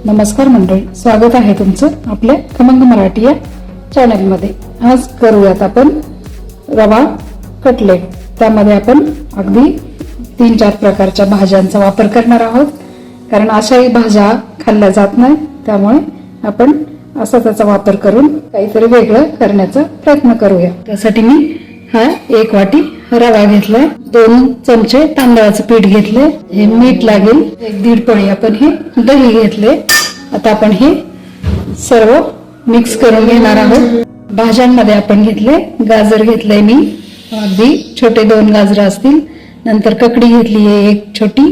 नमस्कार मंडळी, स्वागत आहे तुमचं आपल्या खमंग मराठी या चॅनल मध्ये। आज करूयात आपण रवा कटलेट। त्यामध्ये आपण अगदी 3-4 प्रकारच्या भाज्यांचा वापर करणार आहोत, कारण अशाही भाज्या खाल्ल्या जात नाही। त्यामुळे आपण असा त्याचा वापर करून काहीतरी वेगळं करण्याचा प्रयत्न करूया। त्यासाठी मी हा 1 वाटी रवा घेतलाय, 2 चमचे तांदळाचं पीठ घेतले, हे मीठ लागेल, 1-1.5 पळी आपण हे दही घेतले। आता आपण हे सर्व मिक्स करून घेणार आहोत। भाज्यांमध्ये आपण घेतले गाजर घेतले, मी अगदी छोटे 2 गाजर असतील, नंतर ककडी घेतली आहे 1 छोटी,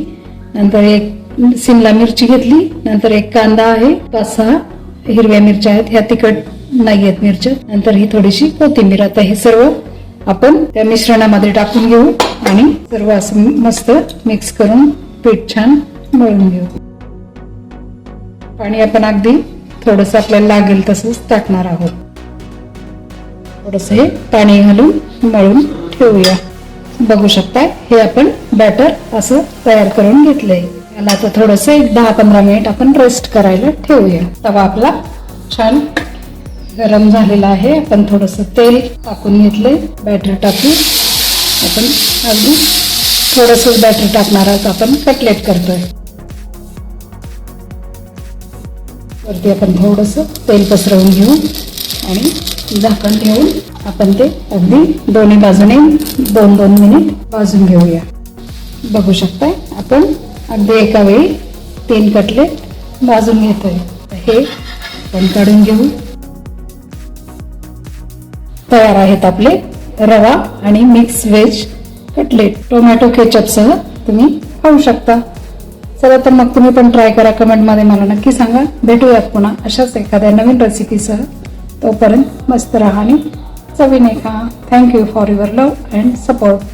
नंतर 1 शिमला मिरची घेतली, नंतर 1 कांदा आहे, 5-6 हिरव्या मिरच्या आहेत, ह्या तिखट नाही आहेत मिरच्या, नंतर ही थोडीशी कोथिंबीर। आता हे सर्व आपण त्या मिश्रणामध्ये टाकून घेऊ आणि सर्व असं मस्त मिक्स करून पीठ छान मळून घेऊ। पाणी आपण अगदी थोडंसं आपल्याला लागेल तसंच टाकणार आहोत। थोडंसं हे पाणी घालून मळून ठेवूया। बघू शकता हे आपण बॅटर असं तयार करून घेतलंय। याला आता थोडंसं 10-15 मिनिट आपण रेस्ट करायला ठेवूया। तवा आपला छान गरम झालेला आहे। आपण थोडंसं तेल टाकून घेतलंय, बॅटर टाकू आपण अगदी थोडंसं बॅटर टाकणार आहोत। आपण कटलेट करतोय, वरती आपण थोडंसं तेल पसरवून घेऊ आणि झाकण ठेवून आपण ते अगदी दोन्ही बाजूने 2-2 मिनिट भाजून घेऊया। बघू शकताय आपण अगदी एका वेळी 3 कटलेट भाजून घेतोय। हे आपण काढून घेऊ। तयार आहेत आपले रवा आणि mix veg cutlet. Tomato ketchup सह तुम्ही खाऊ शकता। चला तर मग तुम्ही पण ट्राय करा, कमेंट मध्ये मला नक्की सांगा। भेटूयात पुन्हा अशाच एखाद्या नवीन रेसिपीसह। तोपर्यंत मस्त राहा आणि चवीने खा। Thank you for your love and support.